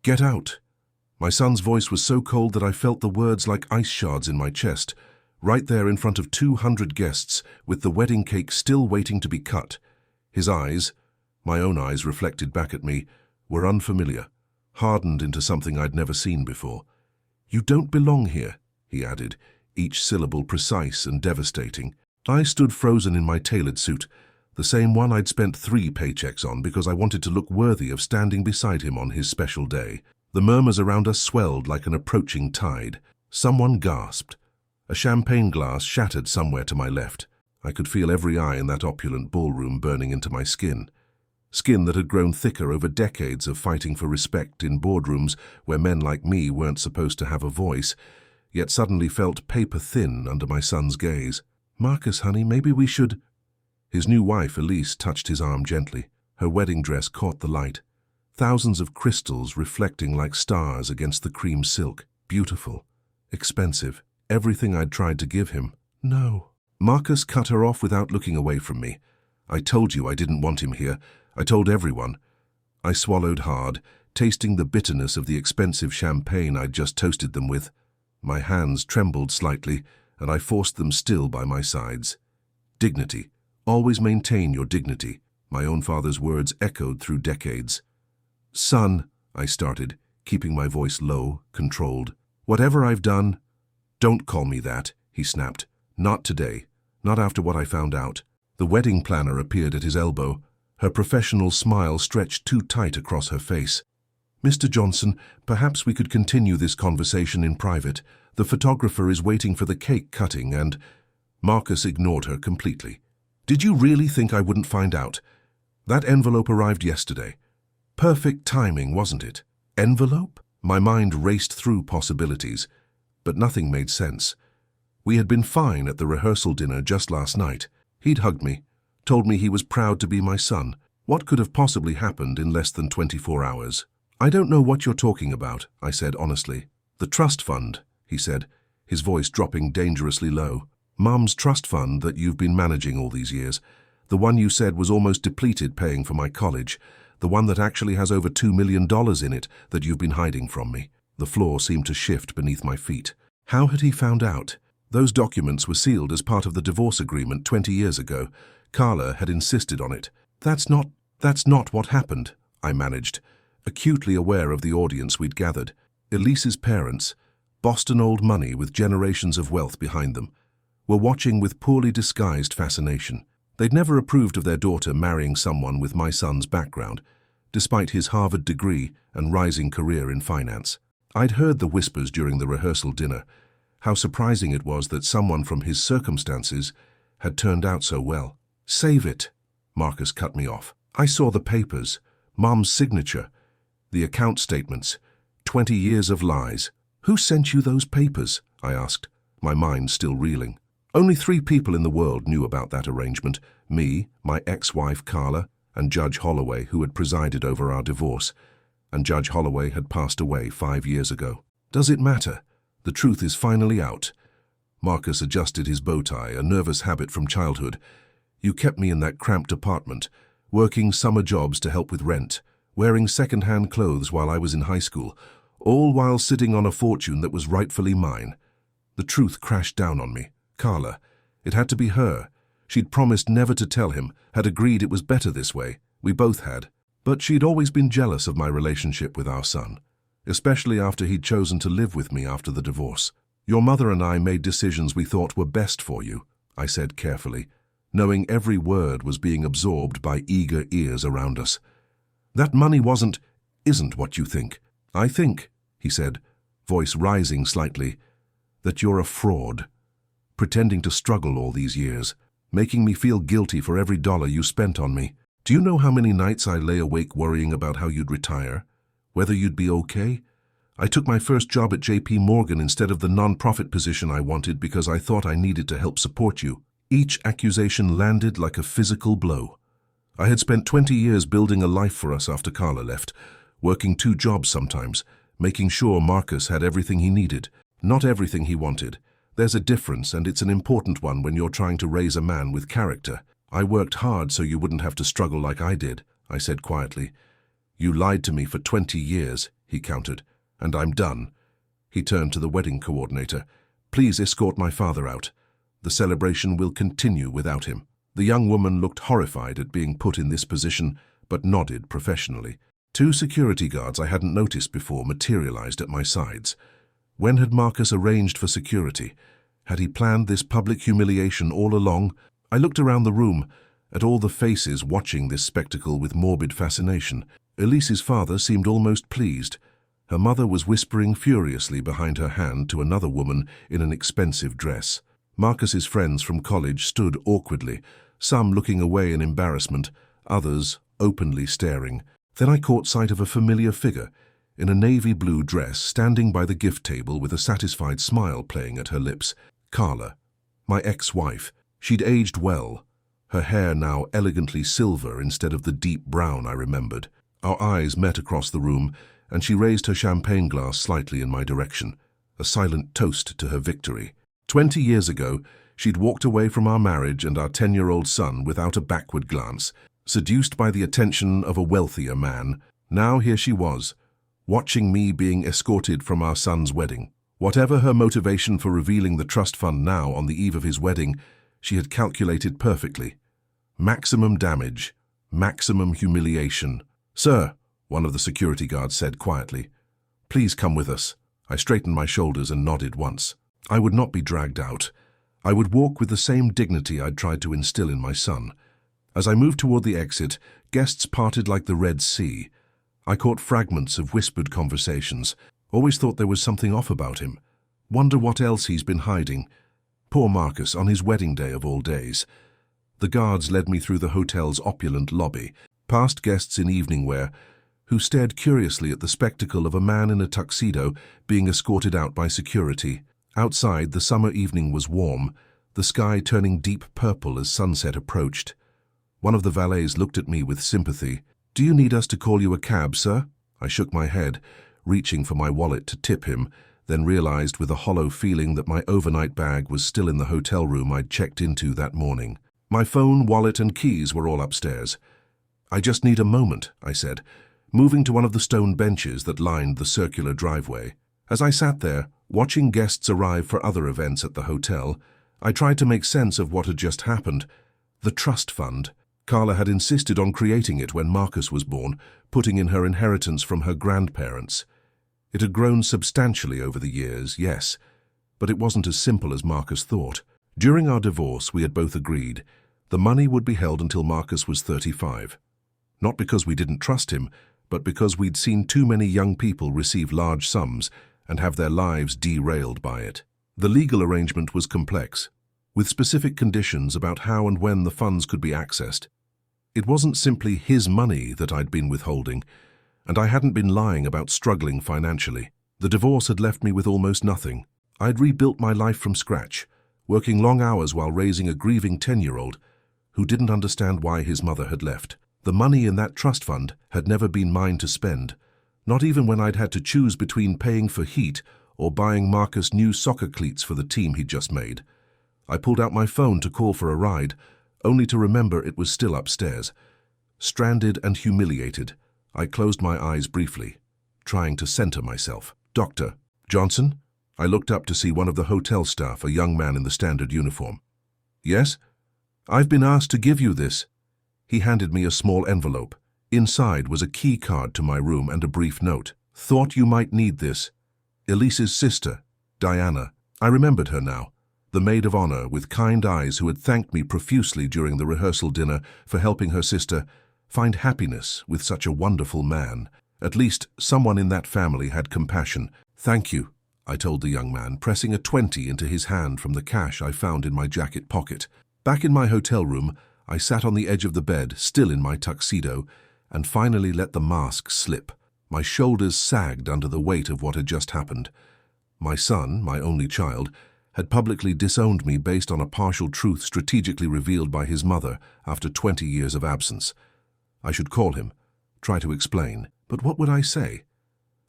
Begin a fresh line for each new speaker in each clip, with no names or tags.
Get out! My son's voice was so cold that I felt the words like ice shards in my chest, right there in front of 200 guests, with the wedding cake still waiting to be cut. His eyes, my own eyes reflected back at me, were unfamiliar, hardened into something I'd never seen before. "You don't belong here," he added, each syllable precise and devastating. I stood frozen in my tailored suit, the same one I'd spent 3 paychecks on because I wanted to look worthy of standing beside him on his special day. The murmurs around us swelled like an approaching tide. Someone gasped. A champagne glass shattered somewhere to my left. I could feel every eye in that opulent ballroom burning into my skin. Skin that had grown thicker over decades of fighting for respect in boardrooms where men like me weren't supposed to have a voice, yet suddenly felt paper-thin under my son's gaze. "Marcus, honey, maybe we should—" His new wife, Elise, touched his arm gently. Her wedding dress caught the light. Thousands of crystals reflecting like stars against the cream silk. Beautiful. Expensive. Everything I'd tried to give him. "No." Marcus cut her off without looking away from me. "I told you I didn't want him here. I told everyone." I swallowed hard, tasting the bitterness of the expensive champagne I'd just toasted them with. My hands trembled slightly, and I forced them still by my sides. Dignity. Always maintain your dignity. My own father's words echoed through decades. "Son," I started, keeping my voice low, controlled. "Whatever I've done—" "Don't call me that," he snapped. "Not today. Not after what I found out." The wedding planner appeared at his elbow. Her professional smile stretched too tight across her face. "Mr. Johnson, perhaps we could continue this conversation in private. The photographer is waiting for the cake cutting and—" Marcus ignored her completely. "Did you really think I wouldn't find out? That envelope arrived yesterday. Perfect timing, wasn't it? Envelope?" My mind raced through possibilities, but nothing made sense. We had been fine at the rehearsal dinner just last night. He'd hugged me, told me he was proud to be my son. What could have possibly happened in less than 24 hours? "I don't know what you're talking about," I said honestly. "The trust fund," he said, his voice dropping dangerously low. "Mum's trust fund that you've been managing all these years. The one you said was almost depleted paying for my college. The one that actually has over $2 million in it that you've been hiding from me." The floor seemed to shift beneath my feet. How had he found out? Those documents were sealed as part of the divorce agreement 20 years ago. Carla had insisted on it. That's not what happened," I managed, acutely aware of the audience we'd gathered. Elise's parents, Boston old money with generations of wealth behind them, were watching with poorly disguised fascination. They'd never approved of their daughter marrying someone with my son's background, despite his Harvard degree and rising career in finance. I'd heard the whispers during the rehearsal dinner, how surprising it was that someone from his circumstances had turned out so well. "Save it," Marcus cut me off. "I saw the papers, Mom's signature, the account statements, 20 years of lies." "Who sent you those papers?" I asked, my mind still reeling. Only 3 people in the world knew about that arrangement: me, my ex-wife Carla, and Judge Holloway, who had presided over our divorce. And Judge Holloway had passed away 5 years ago. "Does it matter? The truth is finally out." Marcus adjusted his bow tie, a nervous habit from childhood. "You kept me in that cramped apartment, working summer jobs to help with rent, wearing second-hand clothes while I was in high school, all while sitting on a fortune that was rightfully mine." The truth crashed down on me. Carla. It had to be her. She'd promised never to tell him, had agreed it was better this way. We both had. But she'd always been jealous of my relationship with our son, especially after he'd chosen to live with me after the divorce. "Your mother and I made decisions we thought were best for you," I said carefully, knowing every word was being absorbed by eager ears around us. "That money isn't what you think. I think," he said, voice rising slightly, "that you're a fraud. Pretending to struggle all these years, making me feel guilty for every dollar you spent on me. Do you know how many nights I lay awake worrying about how you'd retire? Whether you'd be okay? I took my first job at JP Morgan instead of the non-profit position I wanted because I thought I needed to help support you." Each accusation landed like a physical blow. I had spent 20 years building a life for us after Carla left, working 2 jobs sometimes, making sure Marcus had everything he needed. Not everything he wanted. There's a difference, and it's an important one when you're trying to raise a man with character. "I worked hard so you wouldn't have to struggle like I did," I said quietly. "You lied to me for 20 years, he countered. "And I'm done." He turned to the wedding coordinator. "Please escort my father out. The celebration will continue without him." The young woman looked horrified at being put in this position, but nodded professionally. Two security guards I hadn't noticed before materialized at my sides. When had Marcus arranged for security? Had he planned this public humiliation all along? I looked around the room, at all the faces watching this spectacle with morbid fascination. Elise's father seemed almost pleased. Her mother was whispering furiously behind her hand to another woman in an expensive dress. Marcus's friends from college stood awkwardly, some looking away in embarrassment, others openly staring. Then I caught sight of a familiar figure in a navy blue dress standing by the gift table with a satisfied smile playing at her lips. Carla, my ex-wife. She'd aged well, her hair now elegantly silver instead of the deep brown I remembered. Our eyes met across the room, and she raised her champagne glass slightly in my direction, a silent toast to her victory. 20 years ago, she'd walked away from our marriage and our 10-year-old son without a backward glance, seduced by the attention of a wealthier man. Now here she was, watching me being escorted from our son's wedding. Whatever her motivation for revealing the trust fund now on the eve of his wedding, she had calculated perfectly. Maximum damage, maximum humiliation. "Sir," one of the security guards said quietly, "please come with us." I straightened my shoulders and nodded once. I would not be dragged out. I would walk with the same dignity I'd tried to instill in my son. As I moved toward the exit, guests parted like the Red Sea. I caught fragments of whispered conversations. Always thought there was something off about him. Wonder what else he's been hiding. Poor Marcus, on his wedding day of all days. The guards led me through the hotel's opulent lobby, past guests in evening wear, who stared curiously at the spectacle of a man in a tuxedo being escorted out by security. Outside, the summer evening was warm, the sky turning deep purple as sunset approached. One of the valets looked at me with sympathy. "Do you need us to call you a cab, sir?" I shook my head, reaching for my wallet to tip him, then realized with a hollow feeling that my overnight bag was still in the hotel room I'd checked into that morning. My phone, wallet, and keys were all upstairs. "I just need a moment," I said, moving to one of the stone benches that lined the circular driveway. As I sat there, watching guests arrive for other events at the hotel, I tried to make sense of what had just happened. The trust fund. Carla had insisted on creating it when Marcus was born, putting in her inheritance from her grandparents. It had grown substantially over the years, yes, but it wasn't as simple as Marcus thought. During our divorce, we had both agreed the money would be held until Marcus was 35. Not because we didn't trust him, but because we'd seen too many young people receive large sums and have their lives derailed by it. The legal arrangement was complex, with specific conditions about how and when the funds could be accessed. It wasn't simply his money that I'd been withholding, and I hadn't been lying about struggling financially. The divorce had left me with almost nothing. I'd rebuilt my life from scratch, working long hours while raising a grieving 10-year-old who didn't understand why his mother had left. The money in that trust fund had never been mine to spend, not even when I'd had to choose between paying for heat or buying Marcus new soccer cleats for the team he'd just made. I pulled out my phone to call for a ride, only to remember it was still upstairs. Stranded and humiliated, I closed my eyes briefly, trying to center myself. "Dr. Johnson?" I looked up to see one of the hotel staff, a young man in the standard uniform. "Yes? I've been asked to give you this." He handed me a small envelope. Inside was a key card to my room and a brief note. "Thought you might need this. Elise's sister, Diana." I remembered her now, the maid of honor with kind eyes who had thanked me profusely during the rehearsal dinner for helping her sister find happiness with such a wonderful man. At least someone in that family had compassion. "Thank you," I told the young man, pressing a 20 into his hand from the cash I found in my jacket pocket. Back in my hotel room, I sat on the edge of the bed, still in my tuxedo, and finally let the mask slip. My shoulders sagged under the weight of what had just happened. My son, my only child, had publicly disowned me based on a partial truth strategically revealed by his mother after 20 years of absence. I should call him, try to explain. But what would I say?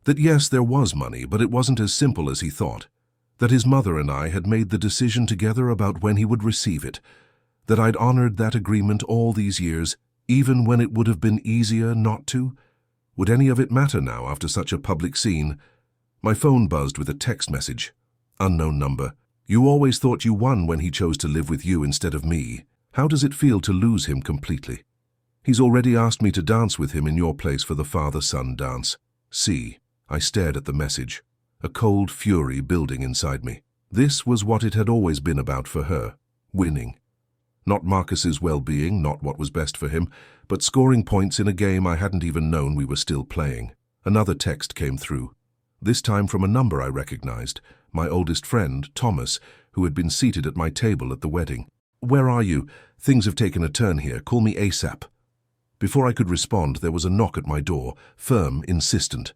That yes, there was money, but it wasn't as simple as he thought. That his mother and I had made the decision together about when he would receive it. That I'd honored that agreement all these years, even when it would have been easier not to. Would any of it matter now after such a public scene? My phone buzzed with a text message. Unknown number. You always thought you won when he chose to live with you instead of me. How does it feel to lose him completely? He's already asked me to dance with him in your place for the father-son dance. See, I stared at the message, a cold fury building inside me. This was what it had always been about for her, winning. Not Marcus's well-being, not what was best for him, but scoring points in a game I hadn't even known we were still playing. Another text came through, this time from a number I recognized, my oldest friend, Thomas, who had been seated at my table at the wedding. Where are you? Things have taken a turn here. Call me ASAP. Before I could respond, there was a knock at my door, firm, insistent.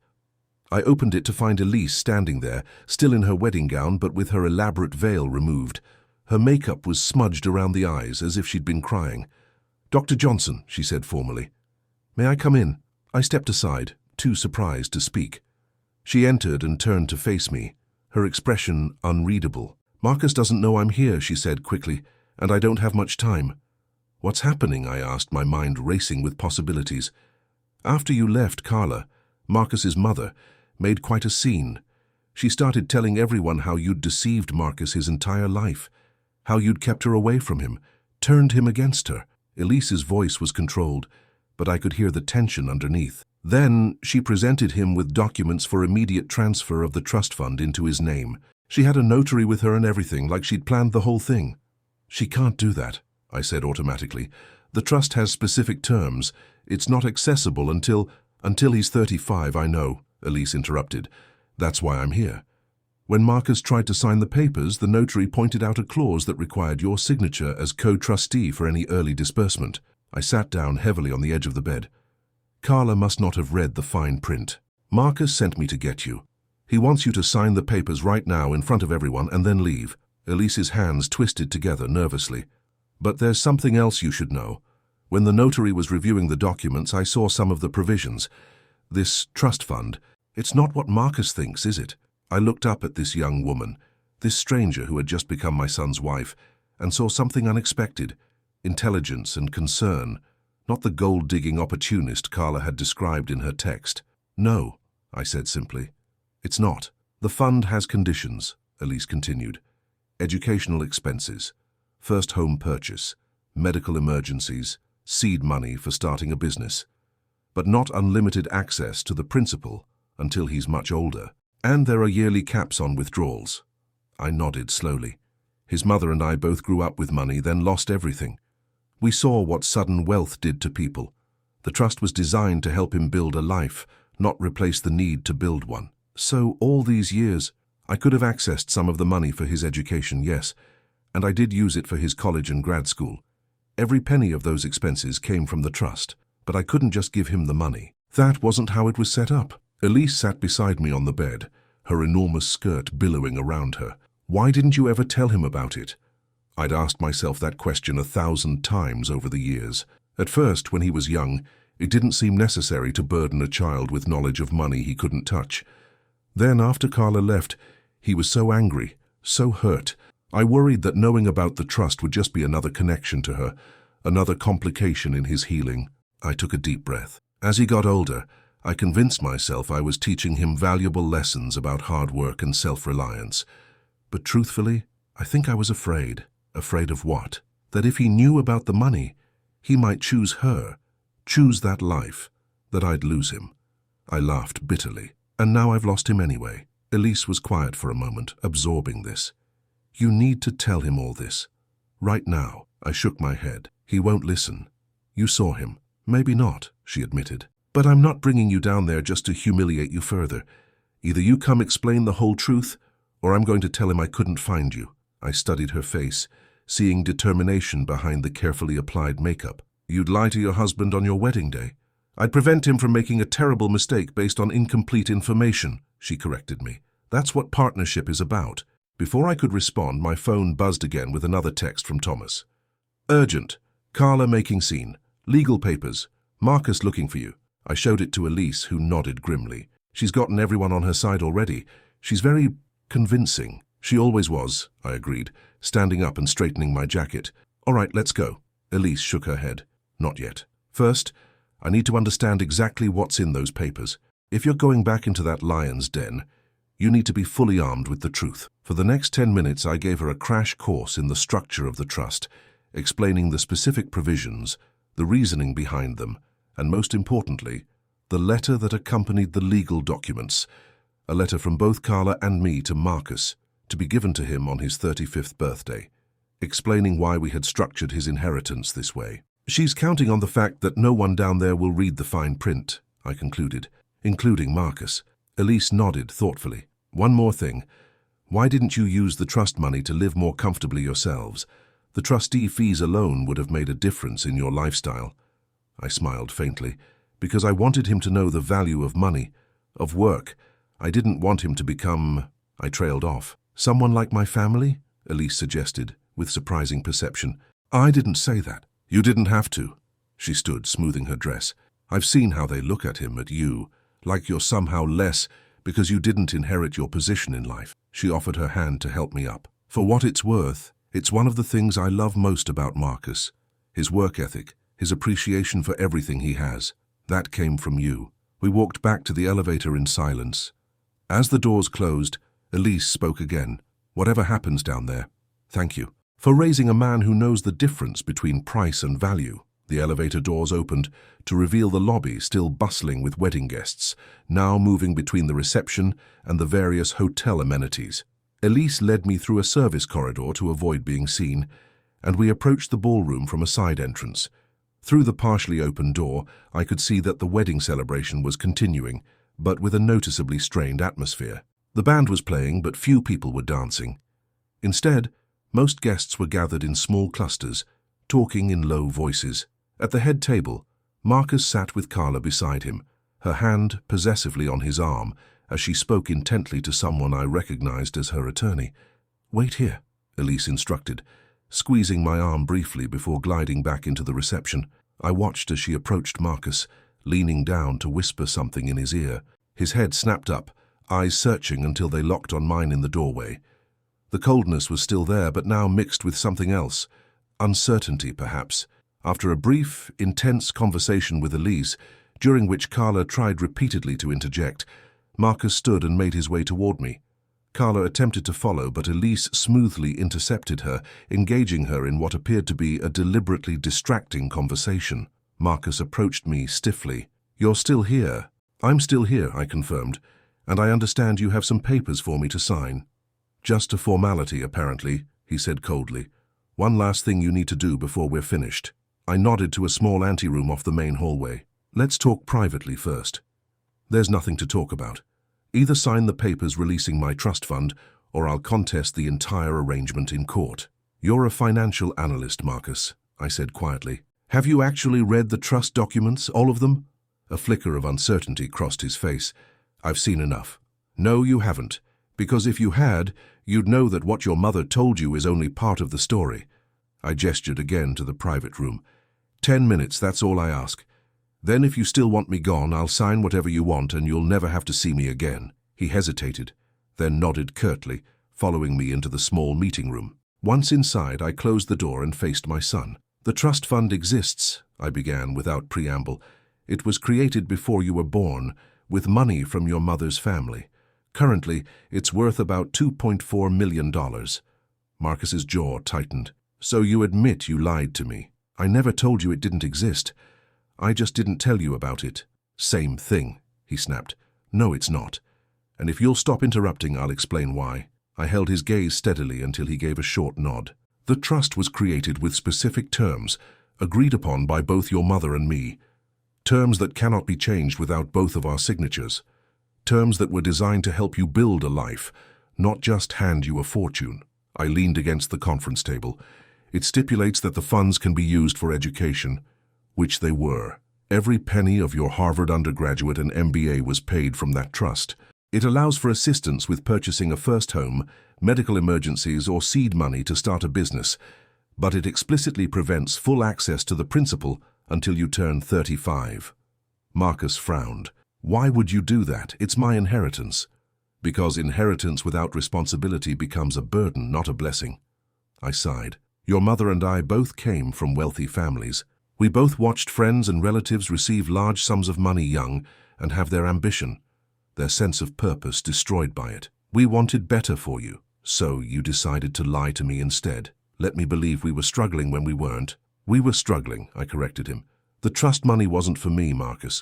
I opened it to find Elise standing there, still in her wedding gown but with her elaborate veil removed. Her makeup was smudged around the eyes as if she'd been crying. "Dr. Johnson," she said formally. "May I come in?" I stepped aside, too surprised to speak. She entered and turned to face me, her expression unreadable. "Marcus doesn't know I'm here," she said quickly, "and I don't have much time." "What's happening?" I asked, my mind racing with possibilities. "After you left, Carla, Marcus's mother, made quite a scene. She started telling everyone how you'd deceived Marcus his entire life, how you'd kept her away from him, turned him against her." Elise's voice was controlled, but I could hear the tension underneath. "Then she presented him with documents for immediate transfer of the trust fund into his name. She had a notary with her and everything, like she'd planned the whole thing." "She can't do that," I said automatically. "The trust has specific terms. It's not accessible until he's 35, I know," Elise interrupted. "That's why I'm here. When Marcus tried to sign the papers, the notary pointed out a clause that required your signature as co-trustee for any early disbursement." I sat down heavily on the edge of the bed. Carla must not have read the fine print. "Marcus sent me to get you. He wants you to sign the papers right now in front of everyone and then leave." Elise's hands twisted together nervously. "But there's something else you should know. When the notary was reviewing the documents, I saw some of the provisions. This trust fund, it's not what Marcus thinks, is it?" I looked up at this young woman, this stranger who had just become my son's wife, and saw something unexpected, intelligence and concern, not the gold-digging opportunist Carla had described in her text. "No," I said simply. "It's not. The fund has conditions," Elise continued. "Educational expenses, first home purchase, medical emergencies, seed money for starting a business, but not unlimited access to the principal until he's much older. And there are yearly caps on withdrawals." I nodded slowly. His mother and I both grew up with money, then lost everything. We saw what sudden wealth did to people. The trust was designed to help him build a life, not replace the need to build one. So all these years, I could have accessed some of the money for his education, yes, and I did use it for his college and grad school. Every penny of those expenses came from the trust, but I couldn't just give him the money. That wasn't how it was set up. Elise sat beside me on the bed, her enormous skirt billowing around her. "Why didn't you ever tell him about it?" I'd asked myself that question 1,000 times over the years. At first, when he was young, it didn't seem necessary to burden a child with knowledge of money he couldn't touch. Then, after Carla left, he was so angry, so hurt. I worried that knowing about the trust would just be another connection to her, another complication in his healing. I took a deep breath. As he got older, I convinced myself I was teaching him valuable lessons about hard work and self-reliance. But truthfully, I think I was afraid. Afraid of what? That if he knew about the money, he might choose her, choose that life, that I'd lose him. I laughed bitterly. "And now I've lost him anyway." Elise was quiet for a moment, absorbing this. "You need to tell him all this. Right now." I shook my head. "He won't listen. You saw him." "Maybe not," she admitted. "But I'm not bringing you down there just to humiliate you further. Either you come explain the whole truth, or I'm going to tell him I couldn't find you." I studied her face, seeing determination behind the carefully applied makeup. "You'd lie to your husband on your wedding day." "I'd prevent him from making a terrible mistake based on incomplete information," she corrected me. "That's what partnership is about." Before I could respond, my phone buzzed again with another text from Thomas. "Urgent. Carla making scene. Legal papers. Marcus looking for you." I showed it to Elise, who nodded grimly. "She's gotten everyone on her side already. She's very convincing." "She always was," I agreed, standing up and straightening my jacket. "All right, let's go." Elise shook her head. "Not yet. First, I need to understand exactly what's in those papers. If you're going back into that lion's den, you need to be fully armed with the truth. For the next 10 minutes, I gave her a crash course in the structure of the trust, explaining the specific provisions, the reasoning behind them, and most importantly, the letter that accompanied the legal documents, a letter from both Carla and me to Marcus, to be given to him on his 35th birthday, explaining why we had structured his inheritance this way. She's counting on the fact that no one down there will read the fine print, I concluded, including Marcus. Elise nodded thoughtfully. One more thing. Why didn't you use the trust money to live more comfortably yourselves? The trustee fees alone would have made a difference in your lifestyle. I smiled faintly, because I wanted him to know the value of money, of work. I didn't want him to become... I trailed off. Someone like my family? Elise suggested, with surprising perception. I didn't say that. You didn't have to. She stood, smoothing her dress. I've seen how they look at him, at you, like you're somehow less because you didn't inherit your position in life. She offered her hand to help me up. For what it's worth, it's one of the things I love most about Marcus. His work ethic, his appreciation for everything he has. That came from you. We walked back to the elevator in silence. As the doors closed, Elise spoke again. Whatever happens down there, thank you for raising a man who knows the difference between price and value. The elevator doors opened to reveal the lobby still bustling with wedding guests, now moving between the reception and the various hotel amenities. Elise led me through a service corridor to avoid being seen, and we approached the ballroom from a side entrance. Through the partially open door, I could see that the wedding celebration was continuing, but with a noticeably strained atmosphere. The band was playing, but few people were dancing. Instead, most guests were gathered in small clusters, talking in low voices. At the head table, Marcus sat with Carla beside him, her hand possessively on his arm as she spoke intently to someone I recognized as her attorney. "Wait here," Elise instructed, squeezing my arm briefly before gliding back into the reception. I watched as she approached Marcus, leaning down to whisper something in his ear. His head snapped up, eyes searching until they locked on mine in the doorway. The coldness was still there, but now mixed with something else. Uncertainty, perhaps. After a brief, intense conversation with Elise, during which Carla tried repeatedly to interject, Marcus stood and made his way toward me. Carla attempted to follow, but Elise smoothly intercepted her, engaging her in what appeared to be a deliberately distracting conversation. Marcus approached me stiffly. "You're still here." "I'm still here," I confirmed, "and I understand you have some papers for me to sign." "Just a formality, apparently," he said coldly. "One last thing you need to do before we're finished." I nodded to a small anteroom off the main hallway. "Let's talk privately first." "There's nothing to talk about. Either sign the papers releasing my trust fund, or I'll contest the entire arrangement in court." "You're a financial analyst, Marcus," I said quietly. "Have you actually read the trust documents, all of them?" A flicker of uncertainty crossed his face. "I've seen enough." "No, you haven't. Because if you had, you'd know that what your mother told you is only part of the story." I gestured again to the private room. 10 minutes, that's all I ask. Then if you still want me gone, I'll sign whatever you want and you'll never have to see me again." He hesitated, then nodded curtly, following me into the small meeting room. Once inside, I closed the door and faced my son. "The trust fund exists," I began without preamble. "It was created before you were born, with money from your mother's family. Currently, it's worth about $2.4 million. Marcus's jaw tightened. "So you admit you lied to me?" "I never told you it didn't exist. I just didn't tell you about it." "Same thing," he snapped. "No, it's not. And if you'll stop interrupting, I'll explain why." I held his gaze steadily until he gave a short nod. "The trust was created with specific terms, agreed upon by both your mother and me. Terms that cannot be changed without both of our signatures. Terms that were designed to help you build a life, not just hand you a fortune." I leaned against the conference table. "It stipulates that the funds can be used for education," which they were. Every penny of your Harvard undergraduate and MBA was paid from that trust. It allows for assistance with purchasing a first home, medical emergencies, or seed money to start a business, but it explicitly prevents full access to the principal until you turn 35. Marcus frowned. "Why would you do that? It's my inheritance." "Because inheritance without responsibility becomes a burden, not a blessing." I sighed. "Your mother and I both came from wealthy families. We both watched friends and relatives receive large sums of money young and have their ambition, their sense of purpose destroyed by it. We wanted better for you, so you decided to lie to me instead. Let me believe we were struggling when we weren't. We were struggling, I corrected him. The trust money wasn't for me, Marcus.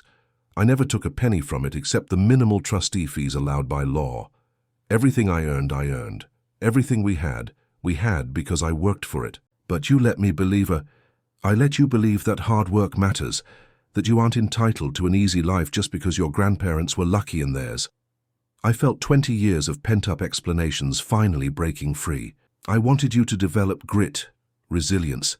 I never took a penny from it except the minimal trustee fees allowed by law. Everything I earned. Everything we had because I worked for it. But you let me believe I let you believe that hard work matters, that you aren't entitled to an easy life just because your grandparents were lucky in theirs. I felt 20 years of pent-up explanations finally breaking free. I wanted you to develop grit, resilience,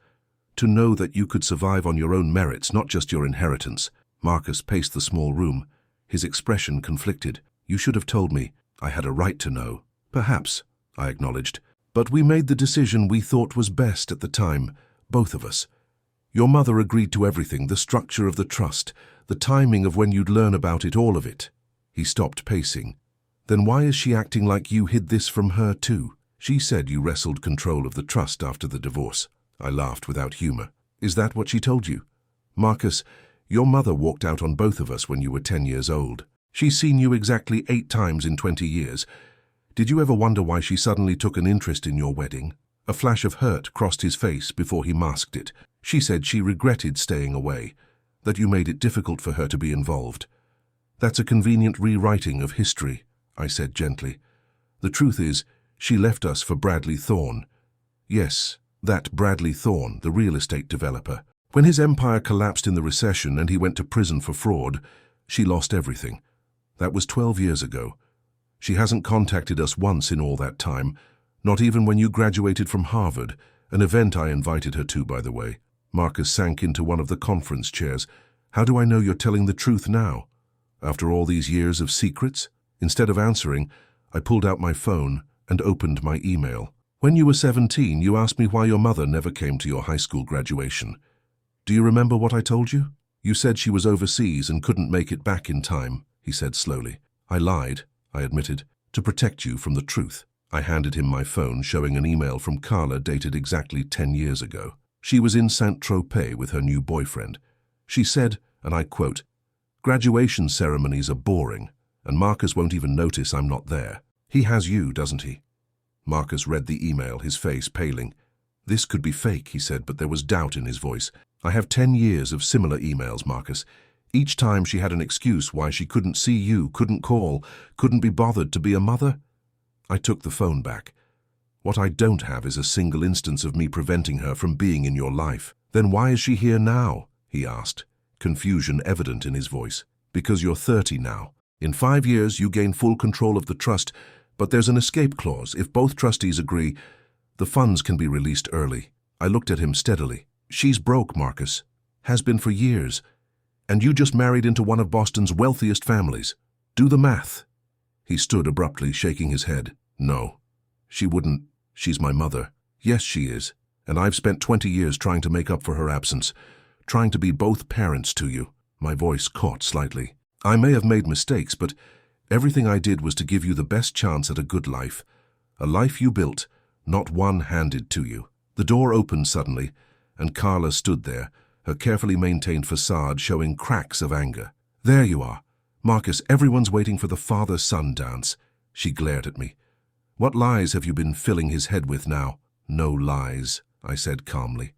to know that you could survive on your own merits, not just your inheritance. Marcus paced the small room, his expression conflicted. You should have told me. I had a right to know. Perhaps, I acknowledged. But we made the decision we thought was best at the time, both of us. Your mother agreed to everything, the structure of the trust, the timing of when you'd learn about it, all of it. He stopped pacing. Then why is she acting like you hid this from her too? She said you wrestled control of the trust after the divorce. I laughed without humor. Is that what she told you? Marcus, your mother walked out on both of us when you were 10 years old. She's seen you exactly 8 times in 20 years. Did you ever wonder why she suddenly took an interest in your wedding? A flash of hurt crossed his face before he masked it. She said she regretted staying away, that you made it difficult for her to be involved. That's a convenient rewriting of history, I said gently. The truth is, she left us for Bradley Thorne. Yes, that Bradley Thorne, the real estate developer. When his empire collapsed in the recession and he went to prison for fraud, she lost everything. That was 12 years ago. She hasn't contacted us once in all that time, not even when you graduated from Harvard, an event I invited her to, by the way. Marcus sank into one of the conference chairs. How do I know you're telling the truth now? After all these years of secrets? Instead of answering, I pulled out my phone and opened my email. When you were 17, you asked me why your mother never came to your high school graduation. Do you remember what I told you? You said she was overseas and couldn't make it back in time, he said slowly. I lied, I admitted, to protect you from the truth. I handed him my phone, showing an email from Carla dated exactly 10 years ago. She was in Saint-Tropez with her new boyfriend. She said, and I quote, "Graduation ceremonies are boring, and Marcus won't even notice I'm not there. He has you, doesn't he?" Marcus read the email, his face paling. This could be fake, he said, but there was doubt in his voice. I have 10 years of similar emails, Marcus. Each time she had an excuse why she couldn't see you, couldn't call, couldn't be bothered to be a mother. I took the phone back. What I don't have is a single instance of me preventing her from being in your life. Then why is she here now? He asked, confusion evident in his voice. Because you're 30 now. In 5 years, you gain full control of the trust, but there's an escape clause. If both trustees agree, the funds can be released early. I looked at him steadily. She's broke, Marcus. Has been for years. And you just married into one of Boston's wealthiest families. Do the math. He stood abruptly, shaking his head. No, she wouldn't. She's my mother. Yes, she is. And I've spent 20 years trying to make up for her absence, trying to be both parents to you. My voice caught slightly. I may have made mistakes, but everything I did was to give you the best chance at a good life. A life you built, not one handed to you. The door opened suddenly, and Carla stood there, her carefully maintained facade showing cracks of anger. There you are. Marcus, everyone's waiting for the father-son dance. She glared at me. What lies have you been filling his head with now? No lies, I said calmly.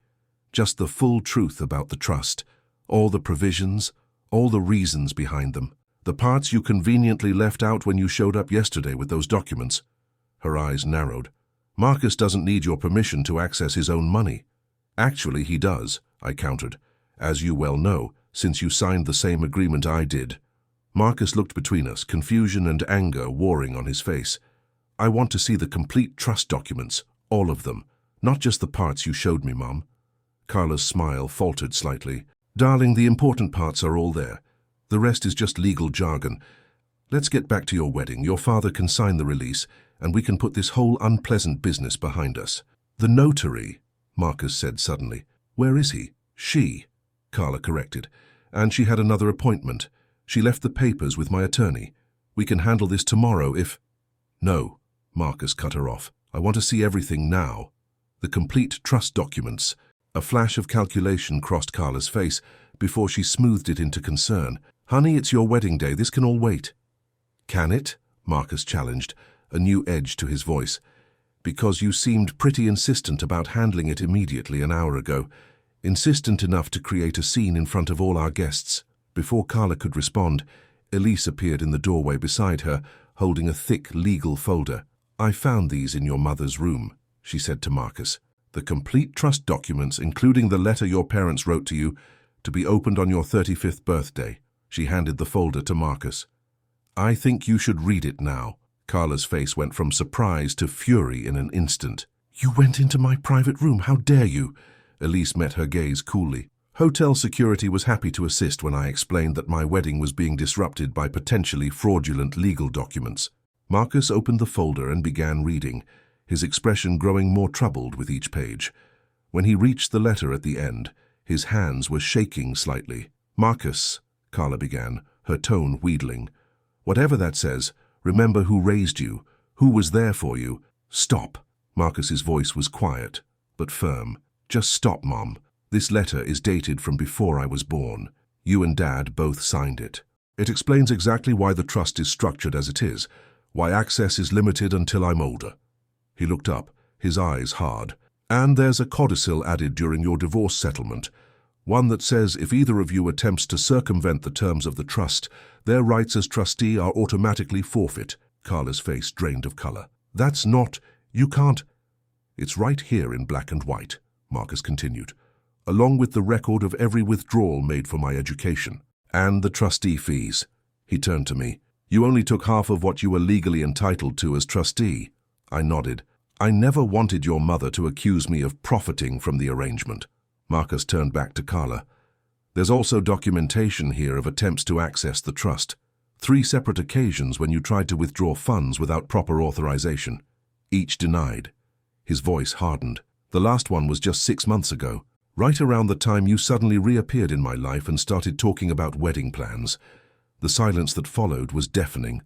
Just the full truth about the trust, all the provisions, all the reasons behind them. The parts you conveniently left out when you showed up yesterday with those documents. Her eyes narrowed. Marcus doesn't need your permission to access his own money. Actually, he does, I countered, as you well know, since you signed the same agreement I did. Marcus looked between us, confusion and anger warring on his face. I want to see the complete trust documents, all of them, not just the parts you showed me, Mom. Carla's smile faltered slightly. Darling, the important parts are all there. The rest is just legal jargon. Let's get back to your wedding. Your father can sign the release, and we can put this whole unpleasant business behind us. The notary, Marcus said suddenly. Where is he? She, Carla corrected. And she had another appointment. She left the papers with my attorney. We can handle this tomorrow if... No, Marcus cut her off. I want to see everything now. The complete trust documents. A flash of calculation crossed Carla's face before she smoothed it into concern. Honey, it's your wedding day. This can all wait. Can it? Marcus challenged, a new edge to his voice. Because you seemed pretty insistent about handling it immediately an hour ago. Insistent enough to create a scene in front of all our guests. Before Carla could respond, Elise appeared in the doorway beside her, holding a thick legal folder. I found these in your mother's room, she said to Marcus. The complete trust documents, including the letter your parents wrote to you, to be opened on your 35th birthday. She handed the folder to Marcus. I think you should read it now. Carla's face went from surprise to fury in an instant. You went into my private room, how dare you? Elise met her gaze coolly. Hotel security was happy to assist when I explained that my wedding was being disrupted by potentially fraudulent legal documents. Marcus opened the folder and began reading, his expression growing more troubled with each page. When he reached the letter at the end, his hands were shaking slightly. Marcus, Carla began, her tone wheedling. Whatever that says, remember who raised you, who was there for you. Stop. Marcus's voice was quiet, but firm. Just stop, Mom. This letter is dated from before I was born. You and Dad both signed it. It explains exactly why the trust is structured as it is, why access is limited until I'm older. He looked up, his eyes hard. And there's a codicil added during your divorce settlement, one that says if either of you attempts to circumvent the terms of the trust, their rights as trustee are automatically forfeit. Carla's face drained of color. That's not... You can't... It's right here in black and white, Marcus continued, along with the record of every withdrawal made for my education. And the trustee fees. He turned to me. You only took half of what you were legally entitled to as trustee. I nodded. I never wanted your mother to accuse me of profiting from the arrangement. Marcus turned back to Carla. There's also documentation here of attempts to access the trust. 3 separate occasions when you tried to withdraw funds without proper authorization. Each denied. His voice hardened. The last one was just 6 months ago, right around the time you suddenly reappeared in my life and started talking about wedding plans. The silence that followed was deafening.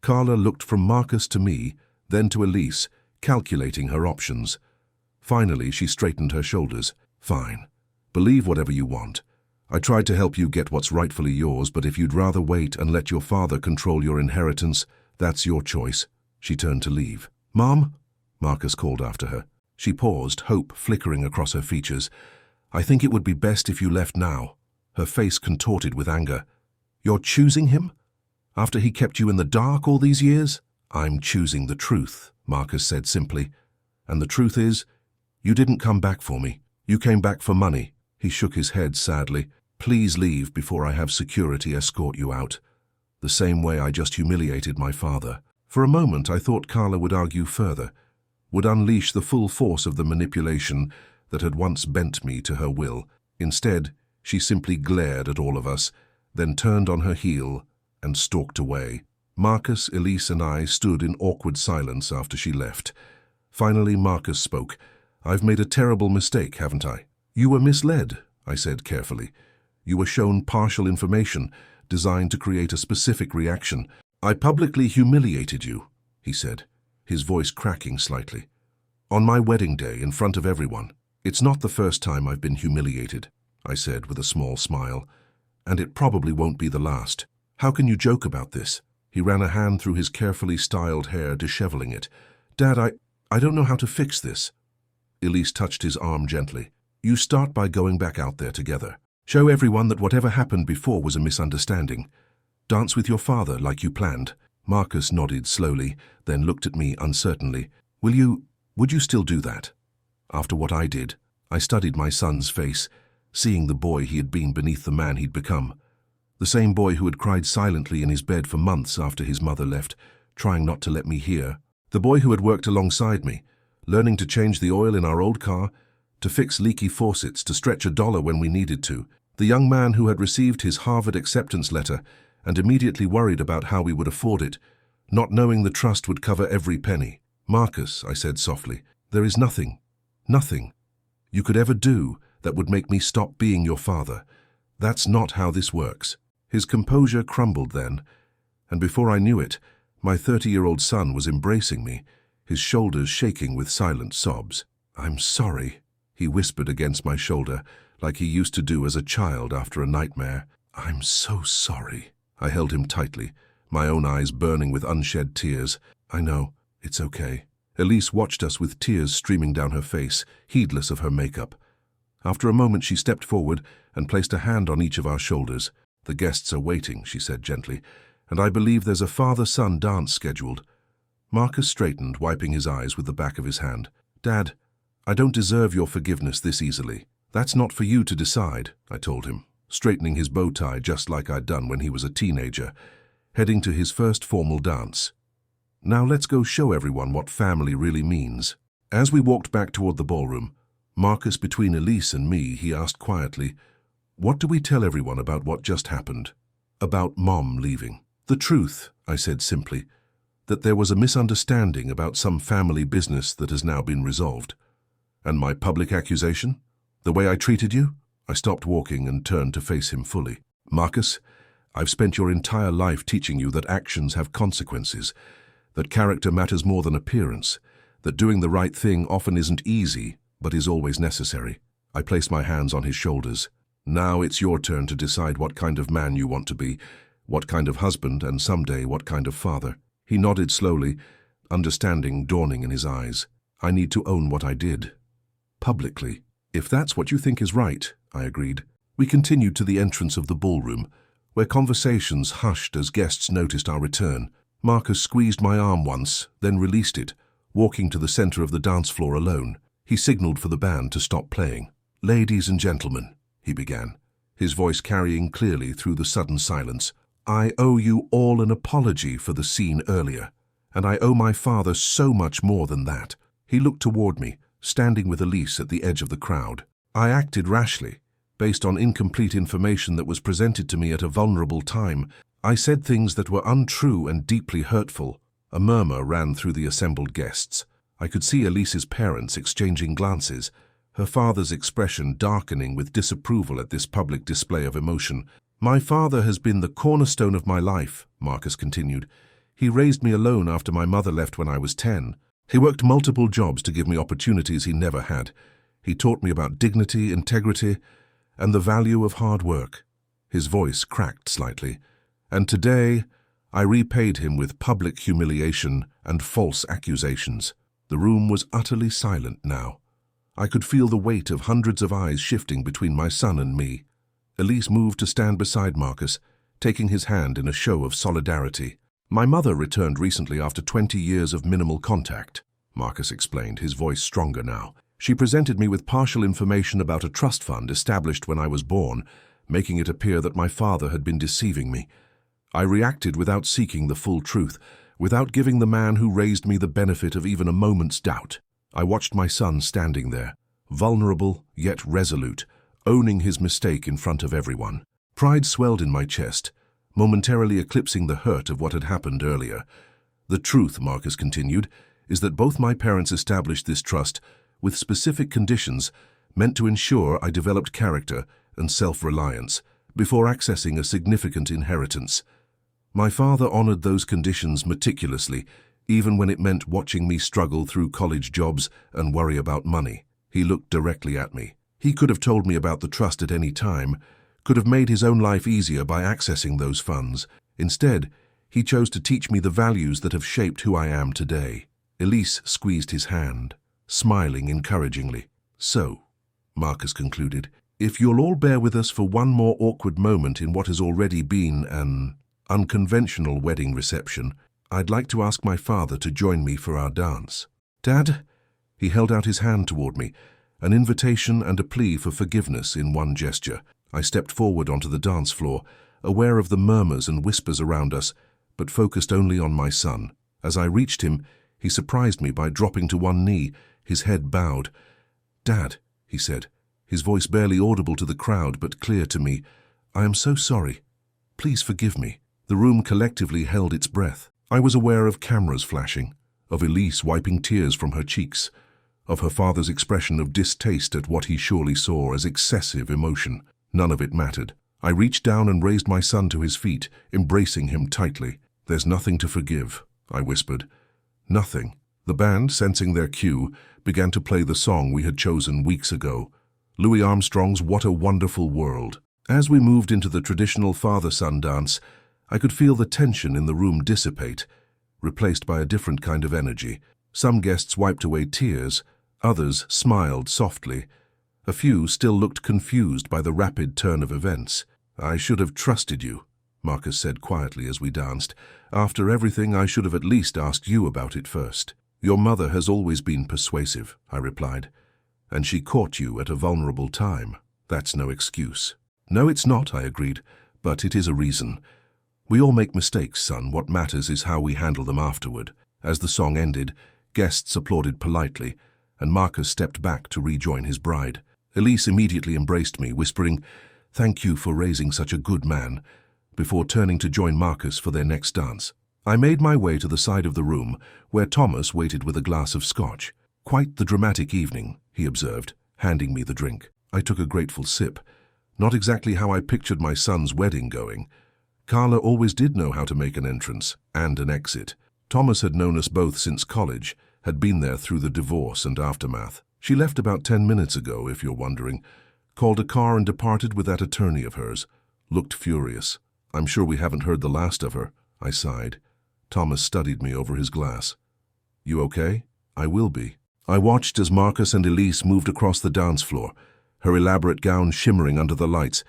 Carla looked from Marcus to me, then to Elise, calculating her options. Finally, she straightened her shoulders. Fine. Believe whatever you want. I tried to help you get what's rightfully yours, but if you'd rather wait and let your father control your inheritance, that's your choice. She turned to leave. Mom? Marcus called after her. She paused, hope flickering across her features. I think it would be best if you left now. Her face contorted with anger. You're choosing him? After he kept you in the dark all these years? I'm choosing the truth, Marcus said simply. And the truth is, you didn't come back for me. You came back for money. He shook his head sadly. Please leave before I have security escort you out. The same way I just humiliated my father. For a moment I thought Carla would argue further, would unleash the full force of the manipulation that had once bent me to her will. Instead, she simply glared at all of us, then turned on her heel and stalked away. Marcus, Elise, and I stood in awkward silence after she left. Finally, Marcus spoke. I've made a terrible mistake, haven't I? You were misled, I said carefully. You were shown partial information designed to create a specific reaction. I publicly humiliated you, he said, his voice cracking slightly. On my wedding day, in front of everyone. It's not the first time I've been humiliated, I said with a small smile. And it probably won't be the last. How can you joke about this? He ran a hand through his carefully styled hair, disheveling it. Dad, I don't know how to fix this. Elise touched his arm gently. You start by going back out there together. Show everyone that whatever happened before was a misunderstanding. Dance with your father like you planned. Marcus nodded slowly, then looked at me uncertainly. Would you still do that? After what I did, I studied my son's face, seeing the boy he had been beneath the man he'd become. The same boy who had cried silently in his bed for months after his mother left, trying not to let me hear. The boy who had worked alongside me, learning to change the oil in our old car, to fix leaky faucets, to stretch $1 when we needed to. The young man who had received his Harvard acceptance letter and immediately worried about how we would afford it, not knowing the trust would cover every penny. Marcus, I said softly, there is nothing you could ever do that would make me stop being your father. That's not how this works. His composure crumbled then, and before I knew it, my 30-year-old son was embracing me, his shoulders shaking with silent sobs. I'm sorry, He whispered against my shoulder, like he used to do as a child after a nightmare. "I'm so sorry." I held him tightly, my own eyes burning with unshed tears. "I know, it's okay." Elise watched us with tears streaming down her face, heedless of her makeup. After a moment she stepped forward and placed a hand on each of our shoulders. "The guests are waiting," she said gently, "and I believe there's a father-son dance scheduled." Marcus straightened, wiping his eyes with the back of his hand. "Dad, I don't deserve your forgiveness this easily." "That's not for you to decide," I told him, straightening his bow tie just like I'd done when he was a teenager, heading to his first formal dance. "Now let's go show everyone what family really means." As we walked back toward the ballroom, Marcus between Elise and me, he asked quietly, "What do we tell everyone about what just happened? About Mom leaving?" "The truth," I said simply, "that there was a misunderstanding about some family business that has now been resolved." "And my public accusation? The way I treated you?" I stopped walking and turned to face him fully. "Marcus, I've spent your entire life teaching you that actions have consequences, that character matters more than appearance, that doing the right thing often isn't easy, but is always necessary." I placed my hands on his shoulders. "Now it's your turn to decide what kind of man you want to be, what kind of husband, and someday what kind of father." He nodded slowly, understanding dawning in his eyes. "I need to own what I did. Publicly." "If that's what you think is right," I agreed. We continued to the entrance of the ballroom, where conversations hushed as guests noticed our return. Marcus squeezed my arm once, then released it, walking to the center of the dance floor alone. He signaled for the band to stop playing. "Ladies and gentlemen," he began, his voice carrying clearly through the sudden silence, "I owe you all an apology for the scene earlier, and I owe my father so much more than that." He looked toward me, standing with Elise at the edge of the crowd. "I acted rashly, based on incomplete information that was presented to me at a vulnerable time. I said things that were untrue and deeply hurtful." A murmur ran through the assembled guests. I could see Elise's parents exchanging glances, her father's expression darkening with disapproval at this public display of emotion. "My father has been the cornerstone of my life," Marcus continued. "He raised me alone after my mother left when I was 10. He worked multiple jobs to give me opportunities he never had. He taught me about dignity, integrity, and the value of hard work." His voice cracked slightly. "And today, I repaid him with public humiliation and false accusations." The room was utterly silent now. I could feel the weight of hundreds of eyes shifting between my son and me. Elise moved to stand beside Marcus, taking his hand in a show of solidarity. "My mother returned recently after 20 years of minimal contact," Marcus explained, his voice stronger now. "She presented me with partial information about a trust fund established when I was born, making it appear that my father had been deceiving me. I reacted without seeking the full truth, without giving the man who raised me the benefit of even a moment's doubt. I watched my son standing there, vulnerable yet resolute, owning his mistake in front of everyone. Pride swelled in my chest, momentarily eclipsing the hurt of what had happened earlier. "The truth," Marcus continued, "is that both my parents established this trust with specific conditions meant to ensure I developed character and self-reliance before accessing a significant inheritance. My father honored those conditions meticulously, even when it meant watching me struggle through college jobs and worry about money." He looked directly at me. He could have told me about the trust at any time, could have made his own life easier by accessing those funds. Instead, he chose to teach me the values that have shaped who I am today. Elise squeezed his hand, smiling encouragingly. "So," Marcus concluded, "if you'll all bear with us for one more awkward moment in what has already been an unconventional wedding reception, I'd like to ask my father to join me for our dance." "Dad?" He held out his hand toward me, an invitation and a plea for forgiveness in one gesture. I stepped forward onto the dance floor, aware of the murmurs and whispers around us, but focused only on my son. As I reached him, he surprised me by dropping to one knee, his head bowed. "Dad," he said, his voice barely audible to the crowd but clear to me, "I am so sorry. Please forgive me." The room collectively held its breath. I was aware of cameras flashing, of Elise wiping tears from her cheeks, of her father's expression of distaste at what he surely saw as excessive emotion. None of it mattered. I reached down and raised my son to his feet, embracing him tightly. "There's nothing to forgive," I whispered. "Nothing. The band, sensing their cue, began to play the song we had chosen weeks ago, Louis Armstrong's What a Wonderful World. As we moved into the traditional father-son dance, I could feel the tension in the room dissipate, replaced by a different kind of energy. Some guests wiped away tears, others smiled softly. A few still looked confused by the rapid turn of events. "I should have trusted you," Marcus said quietly as we danced. "After everything, I should have at least asked you about it first." "Your mother has always been persuasive," I replied, "and she caught you at a vulnerable time. That's no excuse." "No, it's not," I agreed, "but it is a reason. We all make mistakes, son. What matters is how we handle them afterward." As the song ended, guests applauded politely, and Marcus stepped back to rejoin his bride. Elise immediately embraced me, whispering, "Thank you for raising such a good man," before turning to join Marcus for their next dance. I made my way to the side of the room, where Thomas waited with a glass of scotch. "Quite the dramatic evening," he observed, handing me the drink. I took a grateful sip. Not exactly how I pictured my son's wedding going. Carla always did know how to make an entrance and an exit. Thomas had known us both since college, had been there through the divorce and aftermath. "She left about 10 minutes ago, if you're wondering. Called a car and departed with that attorney of hers. Looked furious. I'm sure we haven't heard the last of her." I sighed. Thomas studied me over his glass. "You okay?" "I will be." I watched as Marcus and Elise moved across the dance floor, her elaborate gown shimmering under the lights,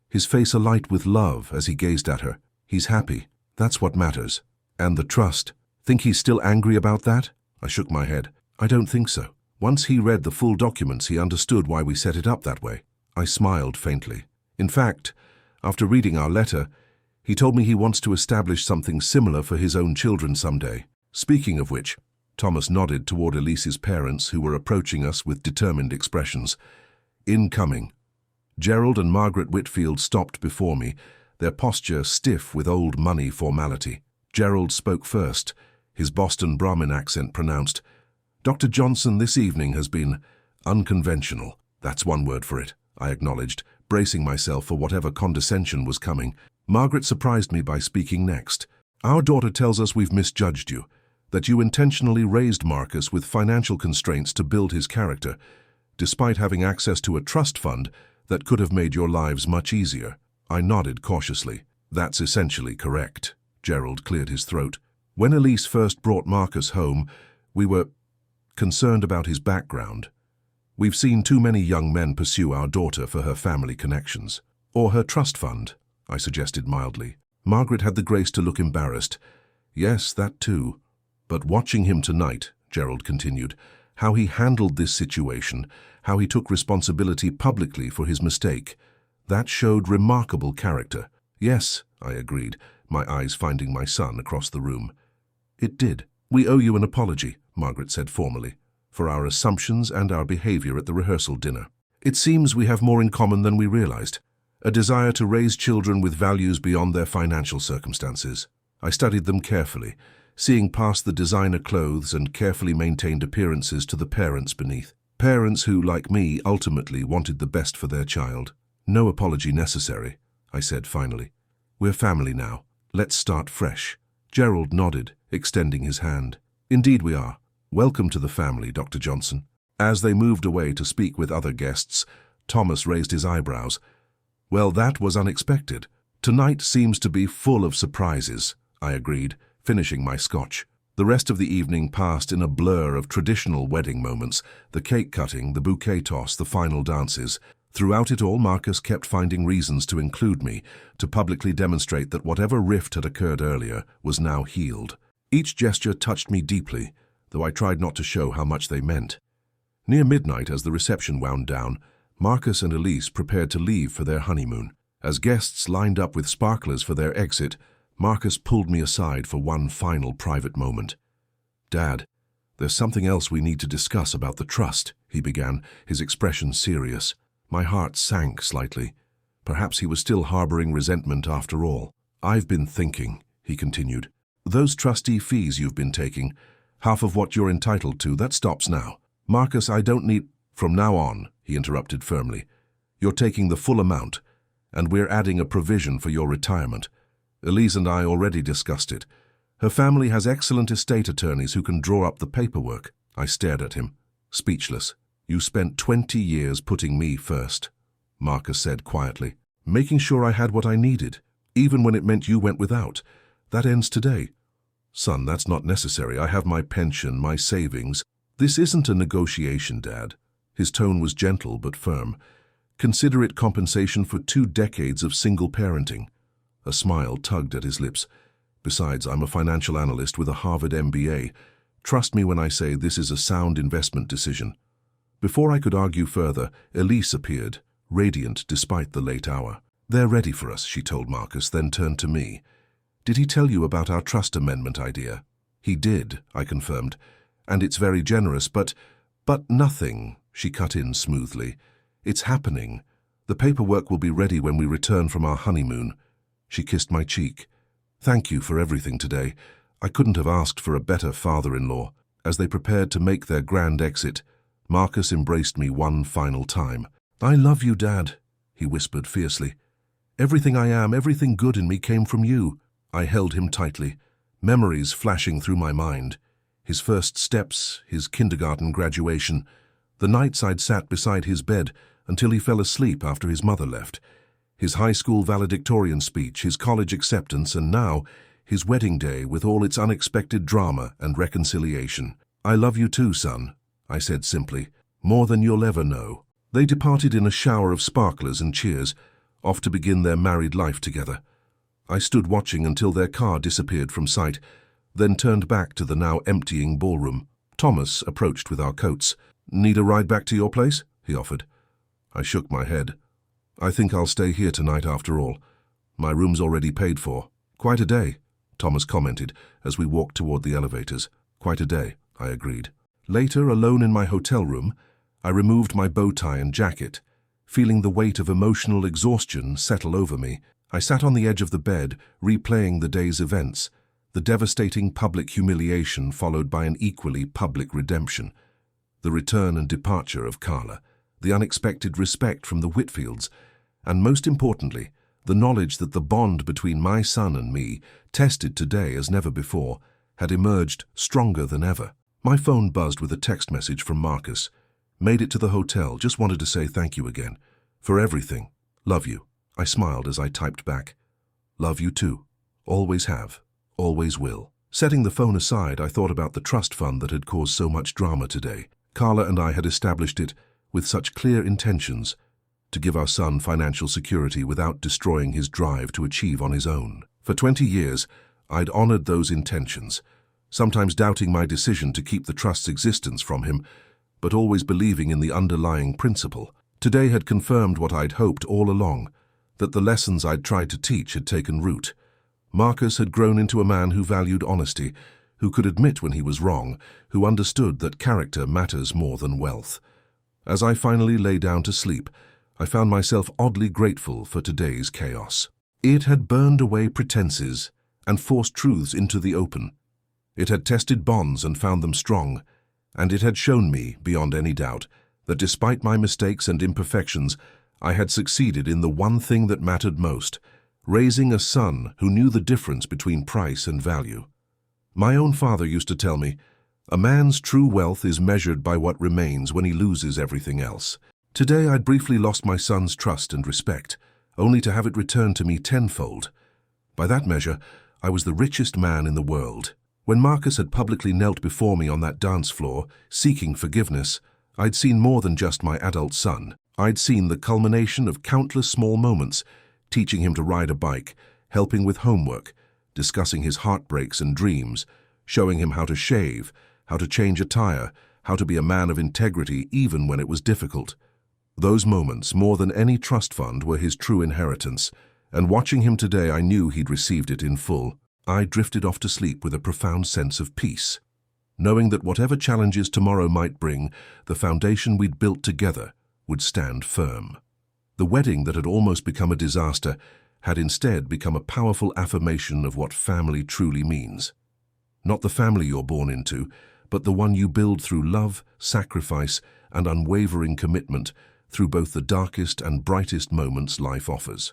his face alight with love as he gazed at her. "He's happy. That's what matters. And the trust. Think he's still angry about that?" I shook my head. "I don't think so. Once he read the full documents, he understood why we set it up that way." I smiled faintly. "In fact, after reading our letter, he told me he wants to establish something similar for his own children someday. Speaking of which," Thomas nodded toward Elise's parents, who were approaching us with determined expressions. "Incoming." Gerald and Margaret Whitfield stopped before me, their posture stiff with old money formality. Gerald spoke first, his Boston Brahmin accent pronounced. "Dr. Johnson, this evening has been unconventional." "That's one word for it," I acknowledged, bracing myself for whatever condescension was coming. Margaret surprised me by speaking next. "Our daughter tells us we've misjudged you, that you intentionally raised Marcus with financial constraints to build his character, despite having access to a trust fund that could have made your lives much easier." I nodded cautiously. "That's essentially correct." Gerald cleared his throat. "When Elise first brought Marcus home, we were concerned about his background. We've seen too many young men pursue our daughter for her family connections." "Or her trust fund," I suggested mildly. Margaret had the grace to look embarrassed. "Yes, that too. But watching him tonight," Gerald continued, "how he handled this situation, how he took responsibility publicly for his mistake, that showed remarkable character." "Yes," I agreed, my eyes finding my son across the room. "It did. We owe you an apology," Margaret said formally, "for our assumptions and our behavior at the rehearsal dinner. It seems we have more in common than we realized. A desire to raise children with values beyond their financial circumstances." I studied them carefully, seeing past the designer clothes and carefully maintained appearances to the parents beneath. Parents who, like me, ultimately wanted the best for their child. "No apology necessary," I said finally. "We're family now. Let's start fresh." Gerald nodded, extending his hand. "Indeed we are. Welcome to the family, Dr. Johnson." As they moved away to speak with other guests, Thomas raised his eyebrows. "Well, that was unexpected. Tonight seems to be full of surprises," I agreed, finishing my scotch. The rest of the evening passed in a blur of traditional wedding moments, the cake cutting, the bouquet toss, the final dances. Throughout it all, Marcus kept finding reasons to include me, to publicly demonstrate that whatever rift had occurred earlier was now healed. Each gesture touched me deeply, though I tried not to show how much they meant. Near midnight, as the reception wound down, Marcus and Elise prepared to leave for their honeymoon. As guests lined up with sparklers for their exit, Marcus pulled me aside for one final private moment. "Dad, there's something else we need to discuss about the trust," he began, his expression serious. My heart sank slightly. Perhaps he was still harboring resentment after all. "I've been thinking," he continued. "Those trustee fees you've been taking, half of what you're entitled to, that stops now." "Marcus, I don't need—" "From now on," he interrupted firmly, "you're taking the full amount, and we're adding a provision for your retirement. Elise and I already discussed it. Her family has excellent estate attorneys who can draw up the paperwork. I stared at him, speechless. You spent 20 years putting me first, Marcus said quietly, making sure I had what I needed, even when it meant you went without. That ends today. Son, that's not necessary. I have my pension, my savings. This isn't a negotiation, Dad. His tone was gentle but firm. Consider it compensation for 2 decades of single parenting. A smile tugged at his lips. Besides, I'm a financial analyst with a Harvard MBA. Trust me when I say this is a sound investment decision. Before I could argue further, Elise appeared, radiant despite the late hour. They're ready for us, she told Marcus, then turned to me. Did he tell you about our trust amendment idea? He did, I confirmed. And it's very generous, but nothing, she cut in smoothly. It's happening. The paperwork will be ready when we return from our honeymoon. She kissed my cheek. Thank you for everything today. I couldn't have asked for a better father-in-law. As they prepared to make their grand exit, Marcus embraced me one final time. I love you, Dad, he whispered fiercely. Everything I am, everything good in me came from you. I held him tightly, memories flashing through my mind. His first steps, his kindergarten graduation, the nights I'd sat beside his bed until he fell asleep after his mother left, his high school valedictorian speech, his college acceptance, and now his wedding day with all its unexpected drama and reconciliation. I love you too, son, I said simply, more than you'll ever know. They departed in a shower of sparklers and cheers, off to begin their married life together. I stood watching until their car disappeared from sight, then turned back to the now emptying ballroom. Thomas approached with our coats. Need a ride back to your place? He offered. I shook my head. I think I'll stay here tonight after all. My room's already paid for. Quite a day, Thomas commented as we walked toward the elevators. Quite a day, I agreed. Later, alone in my hotel room, I removed my bow tie and jacket. Feeling the weight of emotional exhaustion settle over me, I sat on the edge of the bed, replaying the day's events, the devastating public humiliation followed by an equally public redemption, the return and departure of Carla, the unexpected respect from the Whitfields, and most importantly, the knowledge that the bond between my son and me, tested today as never before, had emerged stronger than ever. My phone buzzed with a text message from Marcus. Made it to the hotel, just wanted to say thank you again. For everything. Love you. I smiled as I typed back. Love you too. Always have. Always will. Setting the phone aside, I thought about the trust fund that had caused so much drama today. Carla and I had established it with such clear intentions to give our son financial security without destroying his drive to achieve on his own. For 20 years, I'd honored those intentions, sometimes doubting my decision to keep the trust's existence from him, but always believing in the underlying principle. Today had confirmed what I'd hoped all along, that the lessons I'd tried to teach had taken root. Marcus had grown into a man who valued honesty, who could admit when he was wrong, who understood that character matters more than wealth. As I finally lay down to sleep, I found myself oddly grateful for today's chaos. It had burned away pretenses and forced truths into the open. It had tested bonds and found them strong, and it had shown me, beyond any doubt, that despite my mistakes and imperfections, I had succeeded in the one thing that mattered most, raising a son who knew the difference between price and value. My own father used to tell me, a man's true wealth is measured by what remains when he loses everything else. Today I'd briefly lost my son's trust and respect, only to have it returned to me tenfold. By that measure, I was the richest man in the world. When Marcus had publicly knelt before me on that dance floor, seeking forgiveness, I'd seen more than just my adult son. I'd seen the culmination of countless small moments, teaching him to ride a bike, helping with homework, discussing his heartbreaks and dreams, showing him how to shave, how to change a tire, how to be a man of integrity even when it was difficult. Those moments, more than any trust fund, were his true inheritance, and watching him today I knew he'd received it in full. I drifted off to sleep with a profound sense of peace, knowing that whatever challenges tomorrow might bring, the foundation we'd built together would stand firm. The wedding that had almost become a disaster had instead become a powerful affirmation of what family truly means. Not the family you're born into, but the one you build through love, sacrifice, and unwavering commitment through both the darkest and brightest moments life offers.